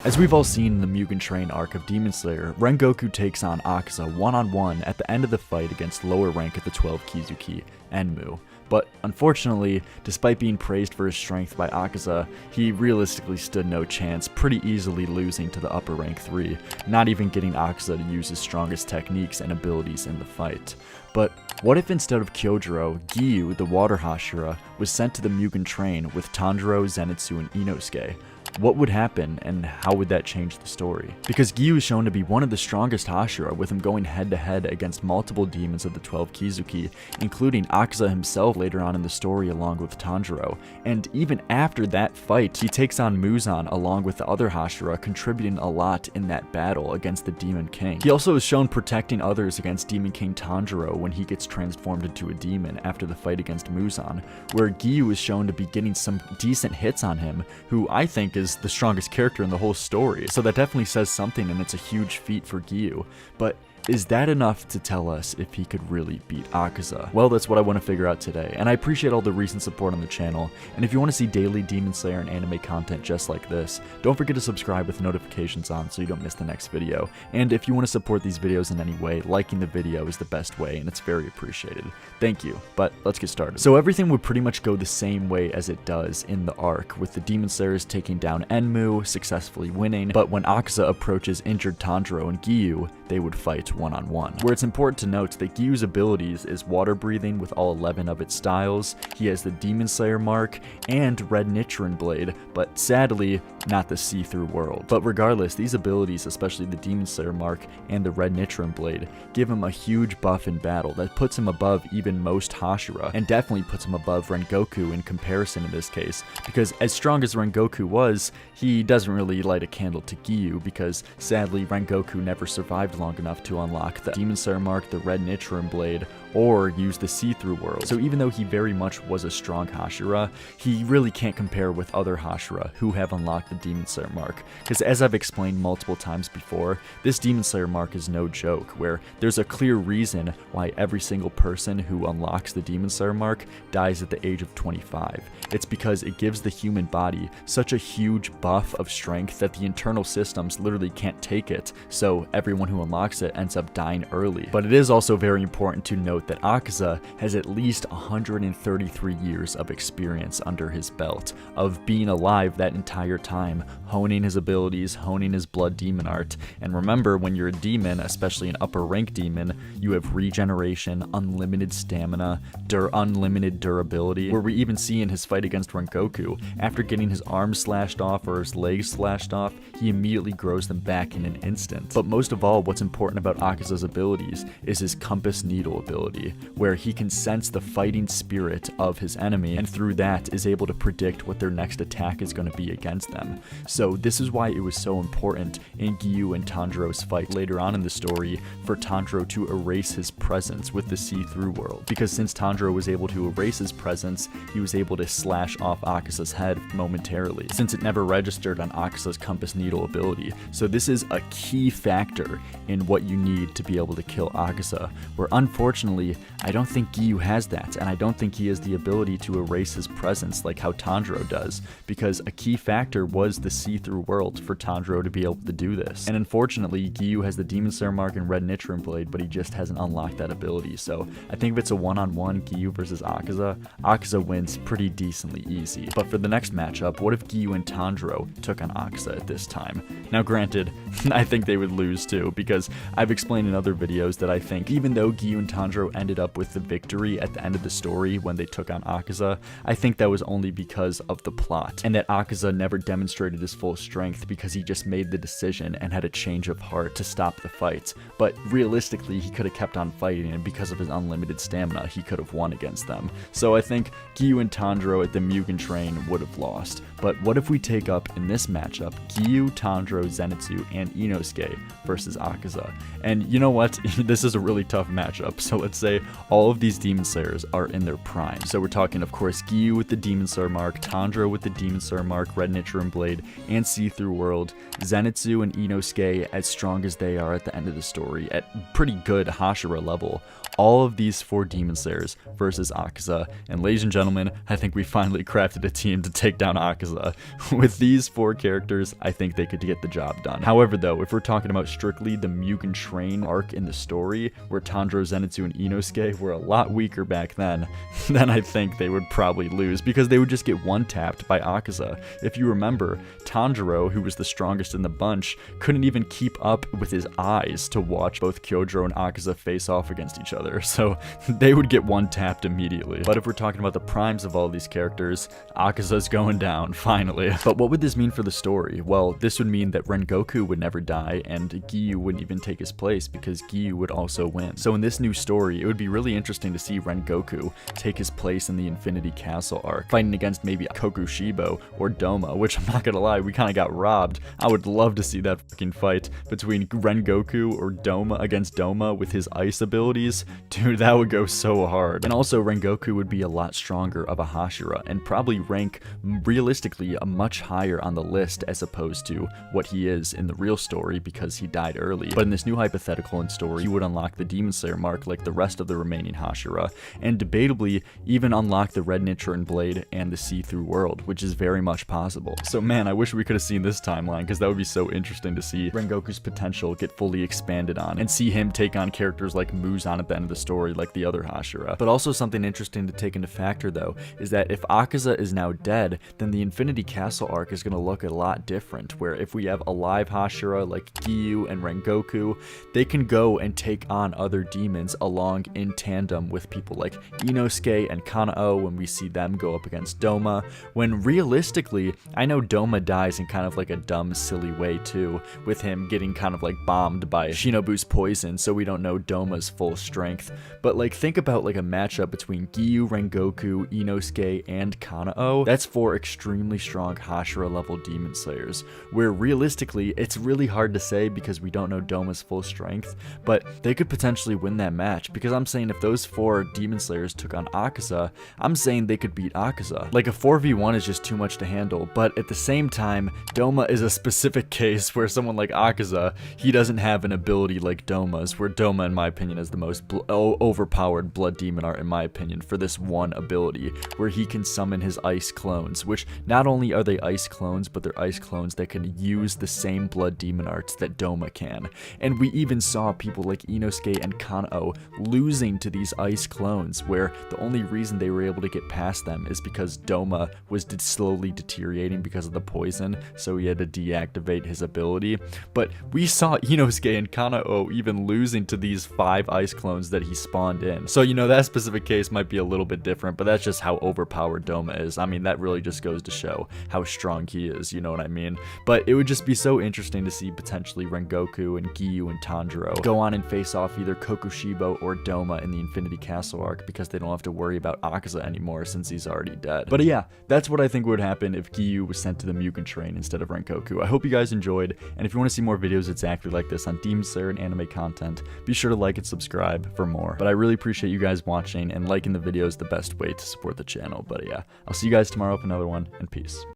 As we've all seen in the Mugen Train arc of Demon Slayer, Rengoku takes on Akaza one-on-one at the end of the fight against lower rank of the 12 Kizuki, Enmu. But unfortunately, despite being praised for his strength by Akaza, he realistically stood no chance, pretty easily losing to the upper rank 3, not even getting Akaza to use his strongest techniques and abilities in the fight. But what if instead of Kyojuro, Giyu, the Water Hashira, was sent to the Mugen Train with Tanjiro, Zenitsu, and Inosuke? What would happen, and how would that change the story? Because Giyu is shown to be one of the strongest Hashira, with him going head-to-head against multiple demons of the 12 Kizuki, including Akaza himself later on in the story along with Tanjiro. And even after that fight, he takes on Muzan along with the other Hashira, contributing a lot in that battle against the Demon King. He also is shown protecting others against Demon King Tanjiro when he gets transformed into a demon after the fight against Muzan, where Giyu is shown to be getting some decent hits on him, who I think is the strongest character in the whole story, so that definitely says something, and it's a huge feat for Giyu. But is that enough to tell us if he could really beat Akaza? Well, that's what I want to figure out today, and I appreciate all the recent support on the channel, and if you want to see daily Demon Slayer and anime content just like this, don't forget to subscribe with notifications on so you don't miss the next video. And if you want to support these videos in any way, liking the video is the best way, and it's very appreciated. Thank you, but let's get started. So everything would pretty much go the same way as it does in the arc, with the Demon Slayers taking down Enmu, successfully winning, but when Akaza approaches injured Tanjiro and Giyu, they would fight one-on-one. Where it's important to note that Giyu's abilities is water breathing with all 11 of its styles, he has the Demon Slayer mark, and Red Nichiren Blade, but sadly, not the see-through world. But regardless, these abilities, especially the Demon Slayer mark and the Red Nichiren Blade, give him a huge buff in battle that puts him above even most Hashira, and definitely puts him above Rengoku in comparison in this case, because as strong as Rengoku was, he doesn't really light a candle to Giyu, because sadly Rengoku never survived long enough to unlock the Demon Slayer mark, the Red Nichiren Blade, or use the see-through world. So even though he very much was a strong Hashira, he really can't compare with other Hashira who have unlocked the Demon Slayer mark, because as I've explained multiple times before, this Demon Slayer mark is no joke, where there's a clear reason why every single person who unlocks the Demon Slayer mark dies at the age of 25. It's because it gives the human body such a huge buff of strength that the internal systems literally can't take it, so everyone who unlocks it ends up dying early. But it is also very important to note that Akaza has at least 133 years of experience under his belt, of being alive that entire time, honing his abilities, honing his blood demon art. And remember, when you're a demon, especially an upper rank demon, you have regeneration, unlimited stamina, unlimited durability, where we even see in his fight against Rengoku, after getting his arms slashed off or his legs slashed off, he immediately grows them back in an instant. But most of all, what's important about Akaza's abilities is his compass needle ability, where he can sense the fighting spirit of his enemy, and through that is able to predict what their next attack is going to be against them. So this is why it was so important in Giyu and Tanjiro's fight later on in the story for Tanjiro to erase his presence with the see-through world, because since Tanjiro was able to erase his presence, he was able to slash off Akaza's head momentarily, since it never registered on Akaza's compass needle ability. So this is a key factor in what you need to be able to kill Akaza, where unfortunately, I don't think Giyu has that, and I don't think he has the ability to erase his presence like how Tanjiro does, because a key factor was the see-through world for Tanjiro to be able to do this. And unfortunately, Giyu has the Demon Slayer mark and Red Nichiren Blade, but he just hasn't unlocked that ability. So I think if it's a one-on-one Giyu versus Akaza, Akaza wins pretty decently easy. But for the next matchup, what if Giyu and Tanjiro took on Akaza at this time? Now granted, I think they would lose too, because I've explained in other videos that I think even though Giyu and Tanjiro ended up with the victory at the end of the story when they took on Akaza, I think that was only because of the plot, and that Akaza never demonstrated his full strength because he just made the decision and had a change of heart to stop the fight. But realistically, he could have kept on fighting, and because of his unlimited stamina, he could have won against them. So I think Giyu and Tanjiro at the Mugen Train would have lost. But what if we take up in this matchup Giyu, Tanjiro, Zenitsu, and Inosuke versus Akaza? And you know what? This is a really tough matchup. So let's say all of these Demon Slayers are in their prime. So we're talking, of course, Giyu with the Demon Slayer mark, Tanjiro with the Demon Slayer mark, Red Nichiren Blade, and See-Through World, Zenitsu and Inosuke as strong as they are at the end of the story, at pretty good Hashira level. All of these 4 Demon Slayers versus Akaza, and ladies and gentlemen, I think we finally crafted a team to take down Akaza. With these 4 characters, I think they could get the job done. However though, if we're talking about strictly the Mugen Train arc in the story, where Tanjiro, Zenitsu, and Inosuke were a lot weaker back then I think they would probably lose, because they would just get one-tapped by Akaza. If you remember, Tanjiro, who was the strongest in the bunch, couldn't even keep up with his eyes to watch both Kyojuro and Akaza face off against each other. So they would get one-tapped immediately. But if we're talking about the primes of all these characters, Akaza's going down, finally. But what would this mean for the story? Well, this would mean that Rengoku would never die, and Giyu wouldn't even take his place, because Giyu would also win. So in this new story, it would be really interesting to see Rengoku take his place in the Infinity Castle arc, fighting against maybe Kokushibo or Doma, which I'm not gonna lie, we kind of got robbed. I would love to see that fucking fight between Rengoku or Doma against Doma with his ice abilities. Dude, that would go so hard. And also, Rengoku would be a lot stronger of a Hashira, and probably rank realistically a much higher on the list as opposed to what he is in the real story, because he died early. But in this new hypothetical and story, he would unlock the Demon Slayer mark like the rest of the remaining Hashira, and debatably even unlock the Red Nichiren Blade and the See-Through World, which is very much possible. So man, I wish we could have seen this timeline, because that would be so interesting to see Rengoku's potential get fully expanded on, and see him take on characters like Muzan at the end of the story like the other Hashira. But also something interesting to take into factor though, is that if Akaza is now dead, then the Infinity Castle arc is going to look a lot different, where if we have a live Hashira like Giyu and Rengoku, they can go and take on other demons along in tandem with people like Inosuke and Kanao when we see them go up against Doma, when realistically, I know Doma dies in kind of like a dumb, silly way too, with him getting kind of like bombed by Shinobu's poison, so we don't know Doma's full strength. But like, think about like a matchup between Giyu, Rengoku, Inosuke, and Kanao. That's 4 extremely strong Hashira level Demon Slayers, where realistically, it's really hard to say because we don't know Doma's full strength, but they could potentially win that match, because I'm saying if those 4 Demon Slayers took on Akaza, I'm saying they could beat Akaza. Like, a 4v1 is just too much to handle, but at the same time, Doma is a specific case where someone like Akaza, he doesn't have an ability like Doma's, where Doma, in my opinion, is the most overpowered blood demon art, in my opinion, for this one ability, where he can summon his ice clones, which not only are they ice clones, but they're ice clones that can use the same blood demon arts that Doma can. And we even saw people like Inosuke and Kanao losing to these ice clones, where the only reason they were able to get past them is because Doma was slowly deteriorating because of the poison, so he had to deactivate his ability. But we saw Inosuke and Kanao even losing to these 5 ice clones that he spawned in. So, you know, that specific case might be a little bit different, but that's just how overpowered Doma is. I mean, that really just goes to show how strong he is, you know what I mean? But it would just be so interesting to see potentially Rengoku and Giyu and Tanjiro go on and face off either Kokushibo or Doma in the Infinity Castle arc, because they don't have to worry about Akaza anymore since he's already dead. But yeah, that's what I think would happen if Giyu was sent to the Mugen Train instead of Rengoku. I hope you guys enjoyed, and if you want to see more videos exactly like this on Demon Slayer and anime content, be sure to like and subscribe for more. But I really appreciate you guys watching, and liking the video is the best way to support the channel. But yeah, I'll see you guys tomorrow with another one, and peace.